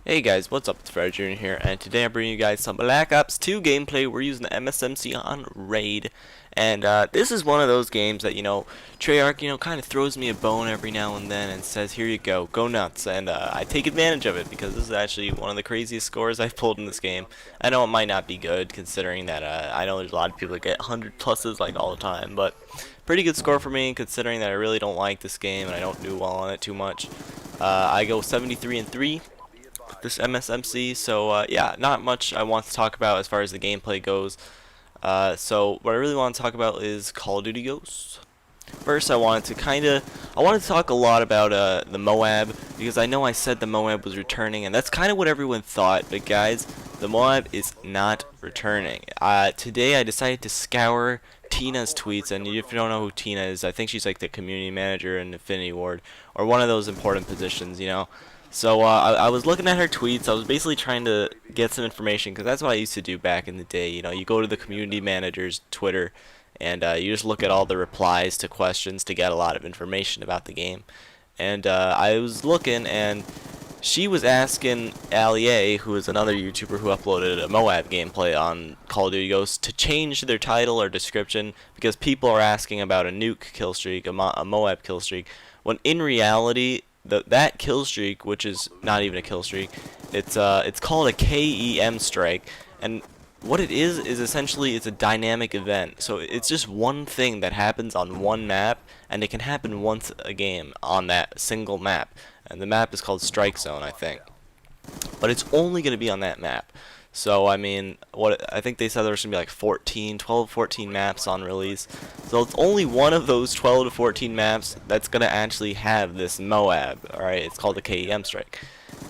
Hey guys, what's up? It's Fred Jr. here, and today I'm bringing you guys some Black Ops 2 gameplay. We're using the MSMC on Raid, and this is one of those games that, Treyarch, kind of throws me a bone every now and then and says, here you go nuts, and I take advantage of it because this is actually one of the craziest scores I've pulled in this game. I know it might not be good, considering that I know there's a lot of people that get 100 pluses like all the time, but pretty good score for me, considering that I really don't like this game and I don't do well on it too much. I go 73-3. This MSMC, so yeah, not much I want to talk about as far as the gameplay goes. So what I really want to talk about is Call of Duty Ghosts. First, I wanted to talk a lot about the Moab, because I know I said the Moab was returning, and that's kind of what everyone thought, but guys, the Moab is not returning. Today I decided to scour Tina's tweets, and if you don't know who Tina is, I think she's like the community manager in Infinity Ward, or one of those important positions. So I was looking at her tweets. I was basically trying to get some information because that's what I used to do back in the day. You go to the community manager's Twitter and you just look at all the replies to questions to get a lot of information about the game. And I was looking, and she was asking Allie, who is another YouTuber who uploaded a Moab gameplay on Call of Duty Ghosts, to change their title or description because people are asking about a nuke kill streak, a Moab kill streak, when in reality that kill streak, which is not even a kill streak, it's called a KEM strike, and what it is essentially it's a dynamic event. So it's just one thing that happens on one map, and it can happen once a game on that single map. And the map is called Strike Zone, I think. But it's only going to be on that map. So, I mean, I think they said there's going to be like 12, 14 maps on release. So it's only one of those 12 to 14 maps that's going to actually have this Moab. Alright, it's called the KEM strike.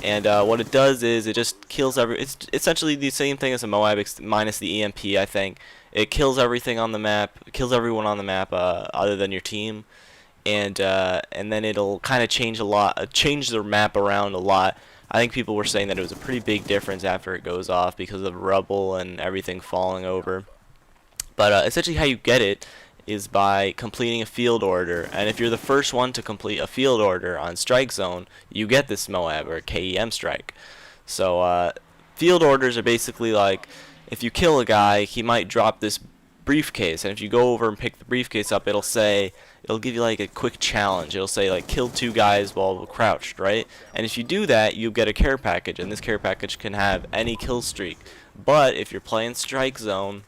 And what it does is it just kills it's essentially the same thing as a Moab minus the EMP, I think. It kills everything on the map, kills everyone on the map other than your team. And then it'll kind of change their map around a lot. I think people were saying that it was a pretty big difference after it goes off because of rubble and everything falling over. But essentially how you get it is by completing a field order, and if you're the first one to complete a field order on Strike Zone, you get this Moab or KEM strike. So field orders are basically like, if you kill a guy, he might drop this briefcase, and if you go over and pick the briefcase up, it'll give you like a quick challenge. It'll say like kill 2 guys while crouched, right? And if you do that, you get a care package, and this care package can have any kill streak. But if you're playing Strike Zone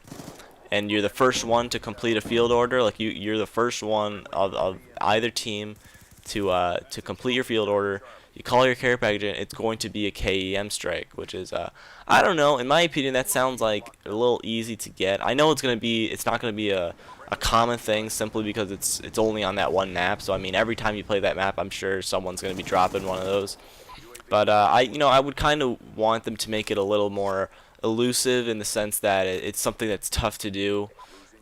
and you're the first one to complete a field order, like you're the first one of either team to complete your field order, you call your care package in, it's going to be a KEM strike, which is I don't know, in my opinion that sounds like a little easy to get. I know it's not going to be a common thing simply because it's only on that one map. So I mean, every time you play that map, I'm sure someone's going to be dropping one of those. But I would kind of want them to make it a little more elusive in the sense that it's something that's tough to do.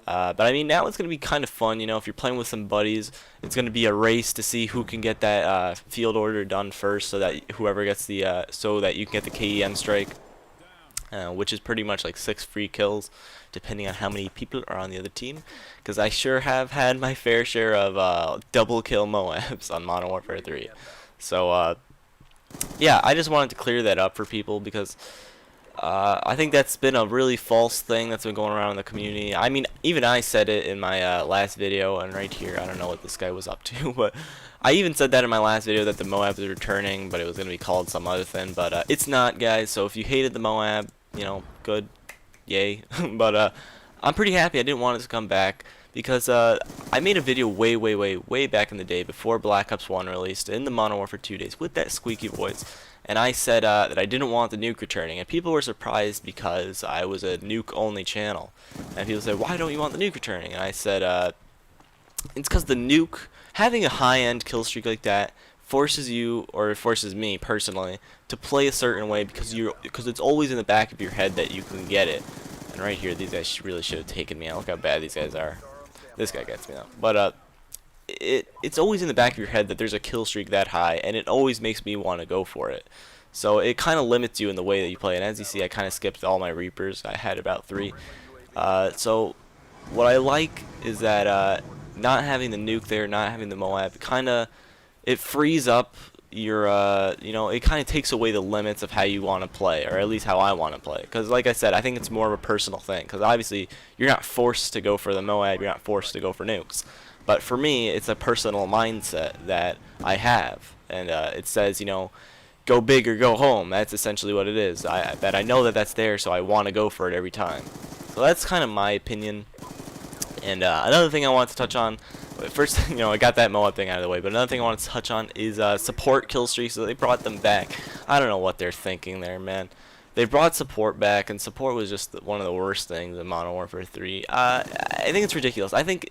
But I mean, now it's going to be kind of fun, if you're playing with some buddies, it's going to be a race to see who can get that field order done first, so that whoever gets so that you can get the KEM strike, which is pretty much like 6 free kills, depending on how many people are on the other team, because I sure have had my fair share of double kill Moabs on Modern Warfare 3. So, yeah, I just wanted to clear that up for people because I think that's been a really false thing that's been going around in the community. I mean, even I said it in my last video, and right here, I don't know what this guy was up to, but I even said that in my last video that the Moab is returning, but it was going to be called some other thing, but it's not, guys. So if you hated the Moab, good, yay. But I'm pretty happy I didn't want it to come back because I made a video way back in the day before Black Ops 1 released in the Modern Warfare 2 days with that squeaky voice. And I said that I didn't want the nuke returning, and people were surprised because I was a nuke-only channel. And people said, why don't you want the nuke returning? And I said, it's because the nuke, having a high-end kill streak like that, forces you, or it forces me personally, to play a certain way because it's always in the back of your head that you can get it. And right here, these guys really should have taken me out. Look how bad these guys are. This guy gets me out. But it's always in the back of your head that there's a kill streak that high, and it always makes me want to go for it. So it kind of limits you in the way that you play. And as you see, I kind of skipped all my Reapers. I had about 3. So what I like is that not having the nuke there, not having the Moab, it frees up it kind of takes away the limits of how you want to play, or at least how I want to play. Because like I said, I think it's more of a personal thing. Because obviously you're not forced to go for the Moab, you're not forced to go for nukes. But for me, it's a personal mindset that I have, and it says, go big or go home. That's essentially what it is. I know that that's there, so I want to go for it every time. So that's kind of my opinion. And another thing I want to touch on, first, I got that Moab thing out of the way, but another thing I want to touch on is support kill streaks. So they brought them back. I don't know what they're thinking there, man. They brought support back, and support was just one of the worst things in Modern Warfare 3. I think it's ridiculous. I think,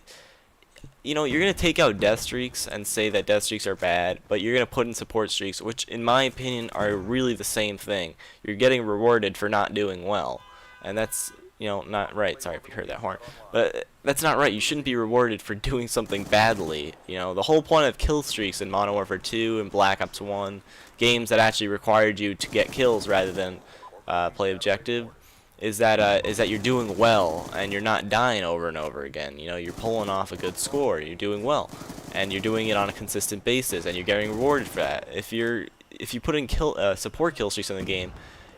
you're going to take out death streaks and say that death streaks are bad, but you're going to put in support streaks, which in my opinion are really the same thing. You're getting rewarded for not doing well, and that's not right. Sorry if you heard that horn. But that's not right. You shouldn't be rewarded for doing something badly. The whole point of kill streaks in Modern Warfare 2 and Black Ops 1, games that actually required you to get kills rather than play objective, is that you're doing well and you're not dying over and over again. You're pulling off a good score. You're doing well, and you're doing it on a consistent basis, and you're getting rewarded for that. If you put in support kill streaks in the game,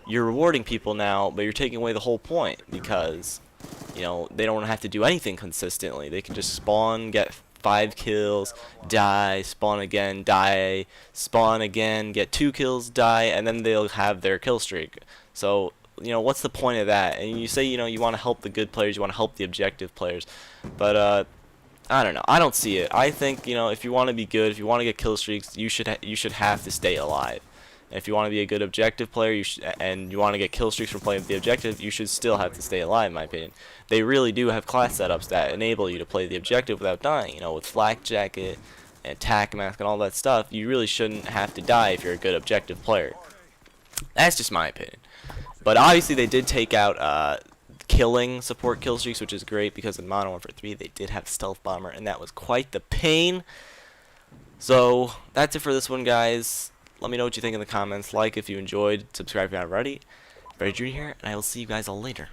you're rewarding people now, but you're taking away the whole point, because they don't have to do anything consistently. They can just spawn, get 5 kills, die, spawn again, die, spawn again, get 2 kills, die, and then they'll have their kill streak. So what's the point of that? And you say you want to help the good players, you want to help the objective players, but I don't know. I don't see it. I think if you want to be good, if you want to get kill streaks, you should have to stay alive. And if you want to be a good objective player, and you want to get kill streaks from playing the objective, you should still have to stay alive, in my opinion. They really do have class setups that enable you to play the objective without dying. With flak jacket and attack mask and all that stuff, you really shouldn't have to die if you're a good objective player. That's just my opinion. But obviously they did take out killing support kill streaks, which is great, because in Modern Warfare 3 they did have stealth bomber, and that was quite the pain. So that's it for this one, guys. Let me know what you think in the comments. Like if you enjoyed, subscribe if you haven't already. BO2 here, and I will see you guys all later.